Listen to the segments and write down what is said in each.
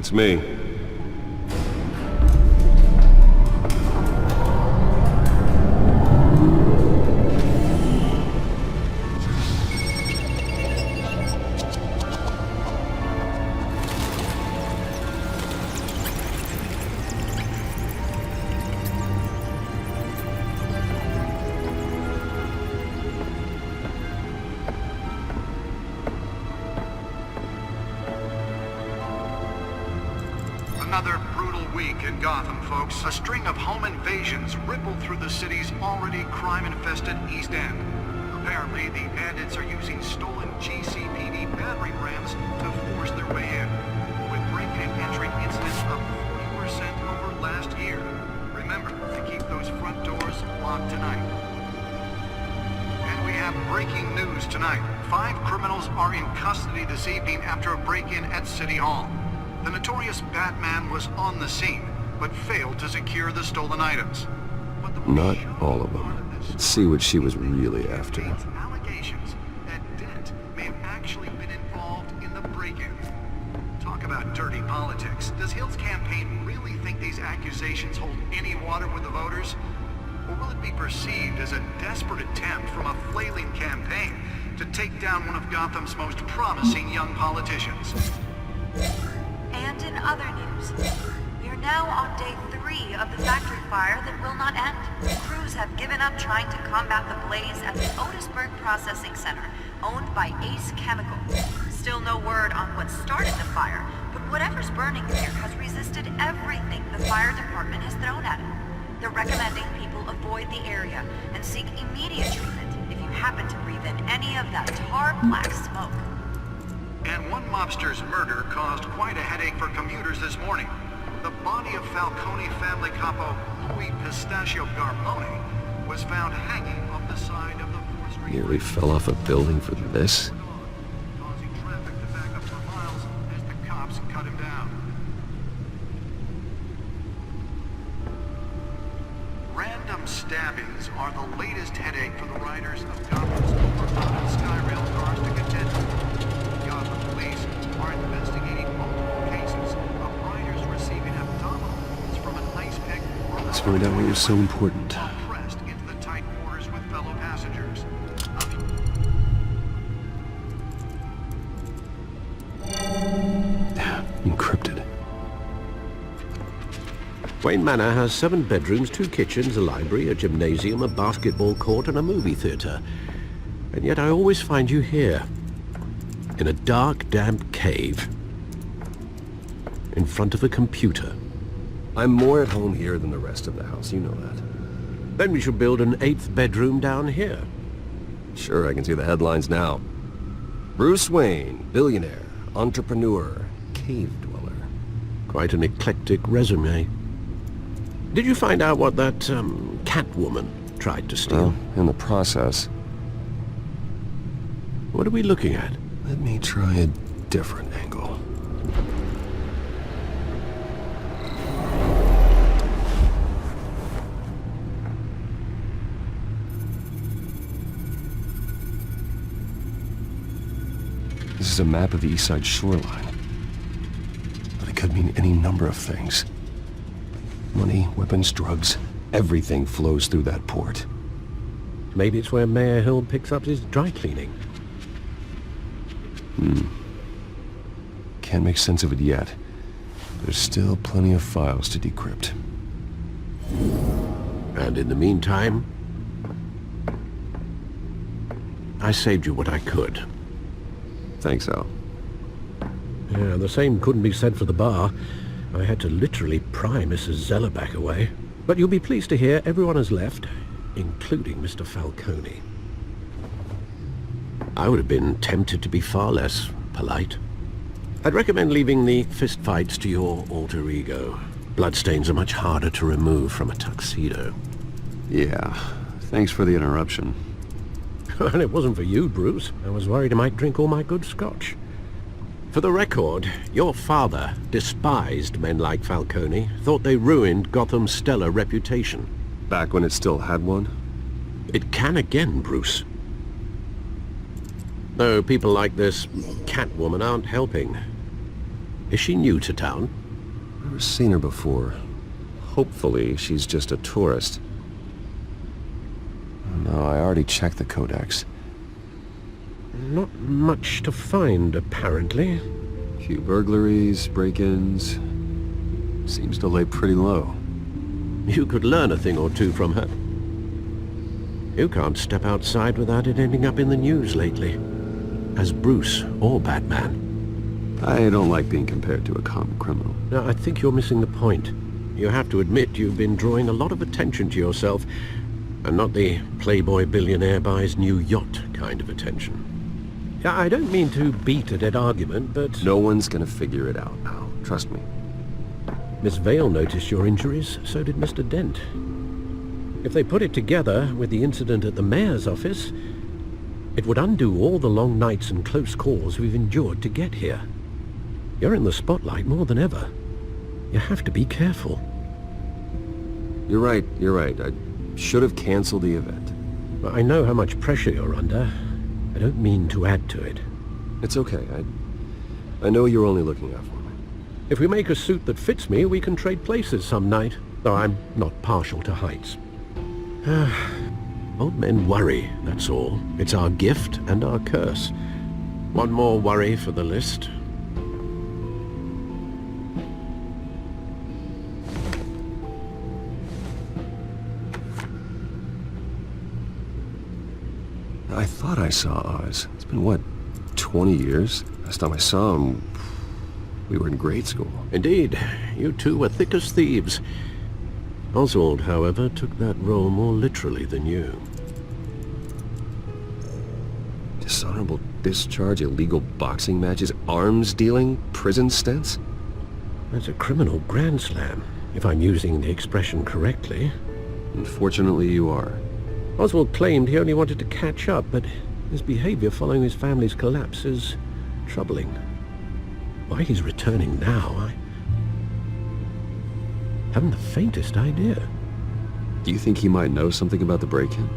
It's me. Another brutal week in Gotham, folks. A string of home invasions rippled through the city's already crime-infested East End. Apparently, the bandits are using stolen GCPD battering rams to force their way in, with break-in entry incidents up 40% over last year. Remember to keep those front doors locked tonight. And we have breaking news tonight. 5 criminals are in custody this evening after a break-in at City Hall. The notorious Batman was on the scene, but failed to secure the stolen items. Not all of them. Let's see what she was really after. Allegations that Dent may have actually been involved in the break-in. Talk about dirty politics. Does Hill's campaign really think these accusations hold any water with the voters? Or will it be perceived as a desperate attempt from a flailing campaign to take down one of Gotham's most promising young politicians? And in other news, we are now on day 3 of the factory fire that will not end. Crews have given up trying to combat the blaze at the Otisburg Processing Center, owned by Ace Chemical. Still no word on what started the fire, but whatever's burning here has resisted everything the fire department has thrown at it. They're recommending people avoid the area and seek immediate treatment if you happen to breathe in any of that tar black smoke. And one mobster's murder caused quite a headache for commuters this morning. The body of Falcone family capo Louis Pistachio Garmone was found hanging off the side of the 4th Street. Nearly fell off a building for this. Causing traffic to back up for miles as the cops cut him down. Random stabbings are the latest headache for the riders of Gotham's overcrowded Skyrail cars to contend with. Gotham police are investigating multiple cases of riders receiving abdominal wounds from an ice pick or Let's find out why you're so important. while pressed into the tight quarters with fellow passengers. Encrypted. Wayne Manor has 7 bedrooms, 2 kitchens, a library, a gymnasium, a basketball court, and a movie theater. And yet I always find you here, in a dark, damp cave, in front of a computer. I'm more at home here than the rest of the house, you know that. Then we should build an 8th bedroom down here. Sure, I can see the headlines now. Bruce Wayne, billionaire, entrepreneur, cave dweller. Quite an eclectic resume. Did you find out what that, Catwoman tried to steal? Well, in the process. What are we looking at? Let me try a different angle. This is a map of the East Side shoreline. But it could mean any number of things. Money, weapons, drugs, everything flows through that port. Maybe it's where Mayor Hill picks up his dry cleaning. Can't make sense of it yet. There's still plenty of files to decrypt. And in the meantime, I saved you what I could. Thanks, Al. Yeah, the same couldn't be said for the bar. I had to literally pry Mrs. Zellerback away. But you'll be pleased to hear everyone has left, including Mr. Falcone. I would have been tempted to be far less polite. I'd recommend leaving the fistfights to your alter ego. Bloodstains are much harder to remove from a tuxedo. Yeah, thanks for the interruption. Well, it wasn't for you, Bruce. I was worried I might drink all my good scotch. For the record, your father despised men like Falcone, thought they ruined Gotham's stellar reputation. Back when it still had one? It can again, Bruce. Though people like this Catwoman aren't helping. Is she new to town? Never seen her before. Hopefully, she's just a tourist. No, I already checked the codex. Not much to find, apparently. Few burglaries, break-ins. Seems to lay pretty low. You could learn a thing or two from her. You can't step outside without it ending up in the news lately. As Bruce or Batman. I don't like being compared to a common criminal. Now, I think you're missing the point. You have to admit you've been drawing a lot of attention to yourself, and not the playboy billionaire buys new yacht kind of attention. Yeah, I don't mean to beat a dead argument, but... No one's gonna figure it out now. Trust me. Miss Vale noticed your injuries, so did Mr. Dent. If they put it together with the incident at the mayor's office, it would undo all the long nights and close calls we've endured to get here. You're in the spotlight more than ever. You have to be careful. You're right. I should have canceled the event. Well, I know how much pressure you're under. I don't mean to add to it. It's okay. I know you're only looking out for me. If we make a suit that fits me, we can trade places some night. Though I'm not partial to heights. Old men worry, that's all. It's our gift and our curse. One more worry for the list. I thought I saw Oz. It's been, what, 20 years? Last time I saw him, we were in grade school. Indeed, you two were thick as thieves. Oswald, however, took that role more literally than you. Dishonorable discharge, illegal boxing matches, arms dealing, prison stints? That's a criminal grand slam, if I'm using the expression correctly. Unfortunately, you are. Oswald claimed he only wanted to catch up, but his behavior following his family's collapse is troubling. Why he's returning now, I haven't the faintest idea. Do you think he might know something about the break-in?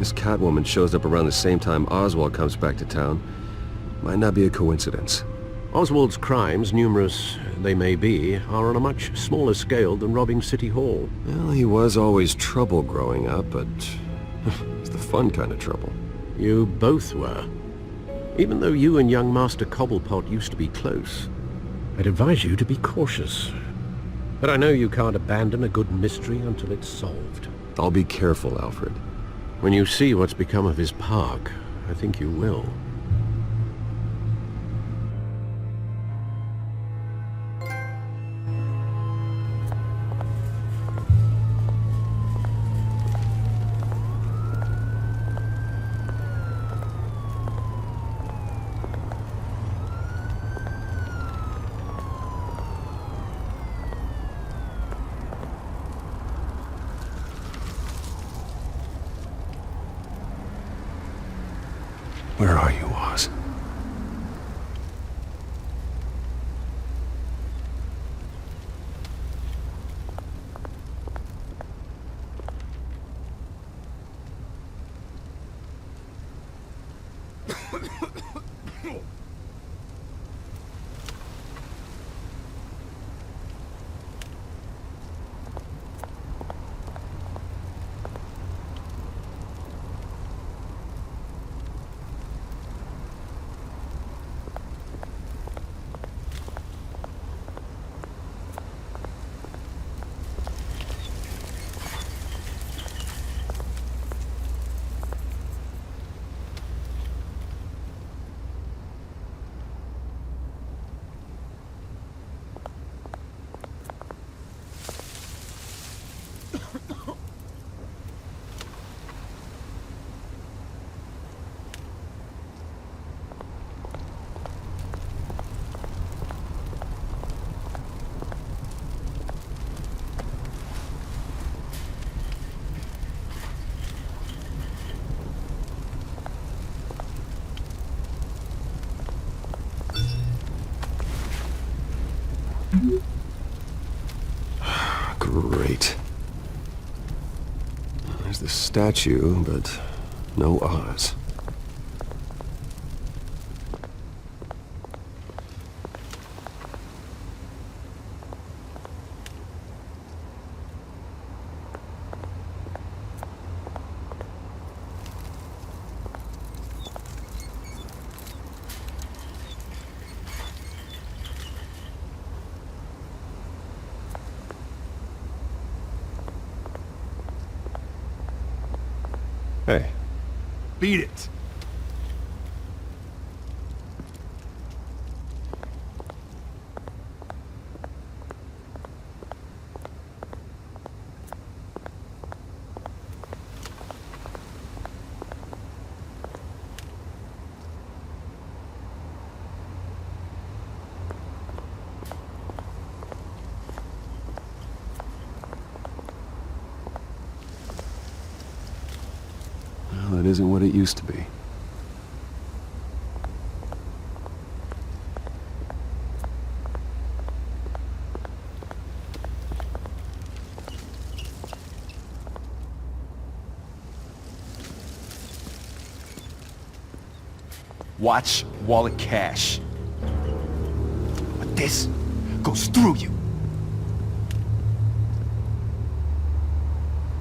This Catwoman shows up around the same time Oswald comes back to town. Might not be a coincidence. Oswald's crimes, numerous they may be, are on a much smaller scale than robbing City Hall. Well, he was always trouble growing up, but it's the fun kind of trouble. You both were. Even though you and young Master Cobblepot used to be close, I'd advise you to be cautious. But I know you can't abandon a good mystery until it's solved. I'll be careful, Alfred. When you see what's become of his park, I think you will. Where are you, Oz? Great. There's the statue, but no Oz. Hey, Beat it. well, it isn't what it used to be. Watch wallet cash. But this goes through you.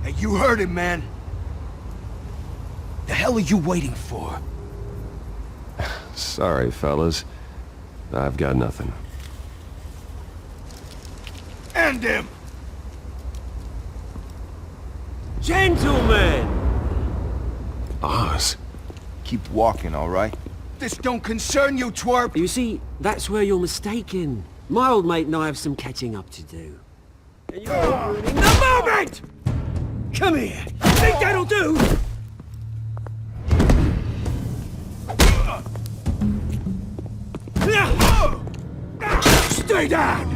Hey, you heard it, man. The hell are you waiting for? Sorry, fellas. I've got nothing. End him! Gentlemen! Oz. Keep walking, all right? This don't concern you, twerp! You see, that's where you're mistaken. My old mate and I have some catching up to do. And you're ruining the moment! Come here! Think that'll do? Stay down!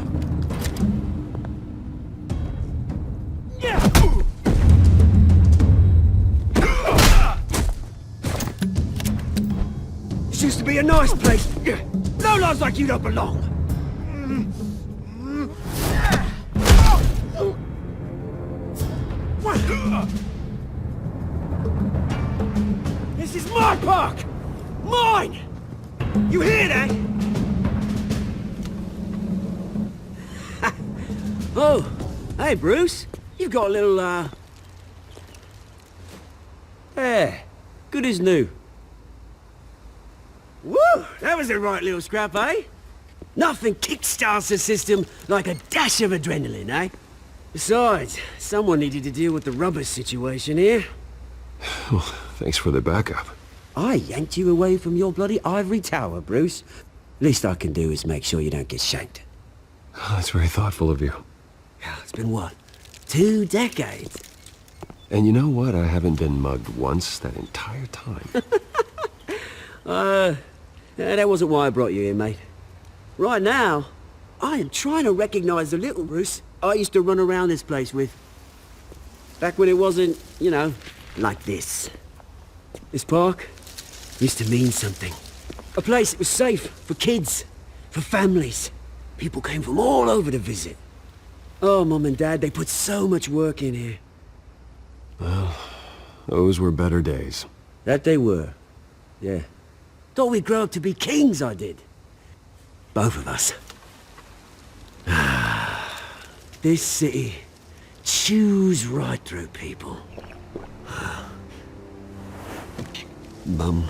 This used to be a nice place. No lives like you don't belong. This is my park! Mine! You hear that? Oh, hey Bruce. You've got a little, Yeah, good as new. Woo! That was a right little scrap, eh? Nothing kickstarts the system like a dash of adrenaline, eh? Besides, someone needed to deal with the rubber situation here. Well, thanks for the backup. I yanked you away from your bloody ivory tower, Bruce. Least I can do is make sure you don't get shanked. Oh, that's very thoughtful of you. It's been what? 2 decades? And you know what? I haven't been mugged once that entire time. That wasn't why I brought you here, mate. Right now, I am trying to recognize the little Bruce I used to run around this place with. Back when it wasn't, you know, like this. This park used to mean something. A place that was safe for kids, for families. People came from all over to visit. Oh, Mum and Dad, they put so much work in here. Well, those were better days. That they were. Yeah. Thought we'd grow up to be kings, I did. Both of us. This city chews right through people. Mum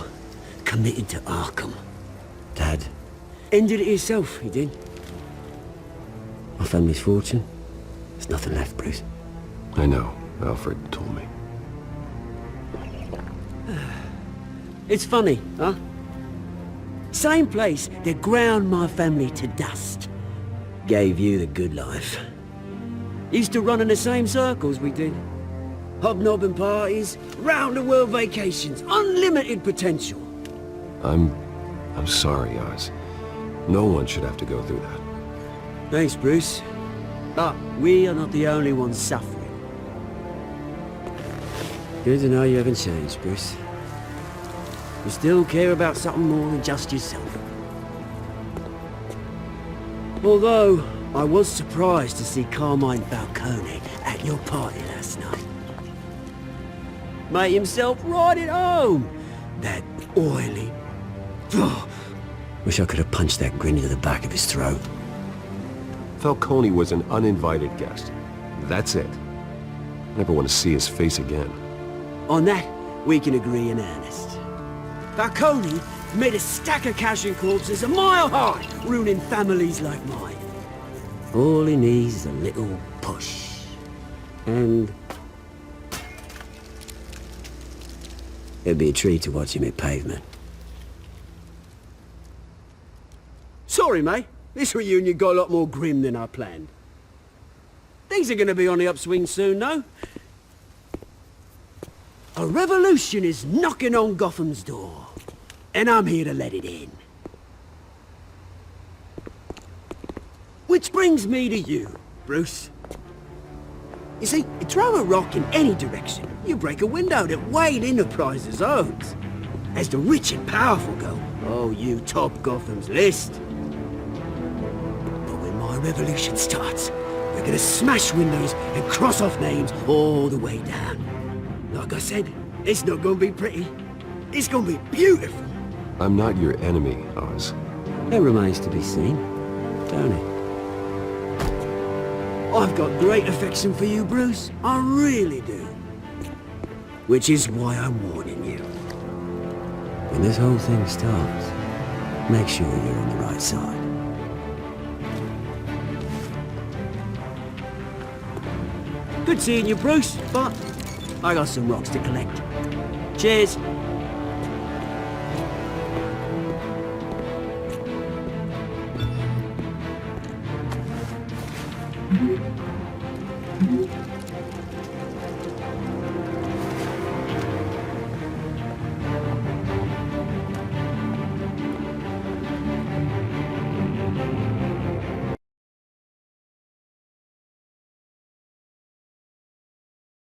committed to Arkham. Dad ended it himself, he did. My family's fortune, there's nothing left, Bruce. I know. Alfred told me. It's funny, huh? Same place that ground my family to dust. Gave you the good life. Used to run in the same circles we did. Hobnobbing parties, round-the-world vacations, unlimited potential. I'm sorry, Oz. No one should have to go through that. Thanks, Bruce. But we are not the only ones suffering. Good to know you haven't changed, Bruce. You still care about something more than just yourself. Although, I was surprised to see Carmine Falcone at your party last night. Made himself right at home. That oily... Oh, wish I could have punched that grin into the back of his throat. Falcone was an uninvited guest. That's it. Never want to see his face again. On that, we can agree in earnest. Falcone made a stack of cash and corpses a mile high, ruining families like mine. All he needs is a little push. And... It'd be a treat to watch him hit pavement. Sorry, mate. This reunion got a lot more grim than I planned. Things are gonna be on the upswing soon, though. A revolution is knocking on Gotham's door, and I'm here to let it in. Which brings me to you, Bruce. You see, you throw a rock in any direction, you break a window that Wayne Enterprises owns. As the rich and powerful go, oh, you top Gotham's list. But when my revolution starts, we're gonna smash windows and cross off names all the way down. Like I said, it's not gonna be pretty. It's gonna be beautiful. I'm not your enemy, Oz. It remains to be seen, don't it? I've got great affection for you, Bruce. I really do. Which is why I'm warning you. When this whole thing starts, make sure you're on the right side. Good seeing you, Bruce, but I got some rocks to collect. Cheers.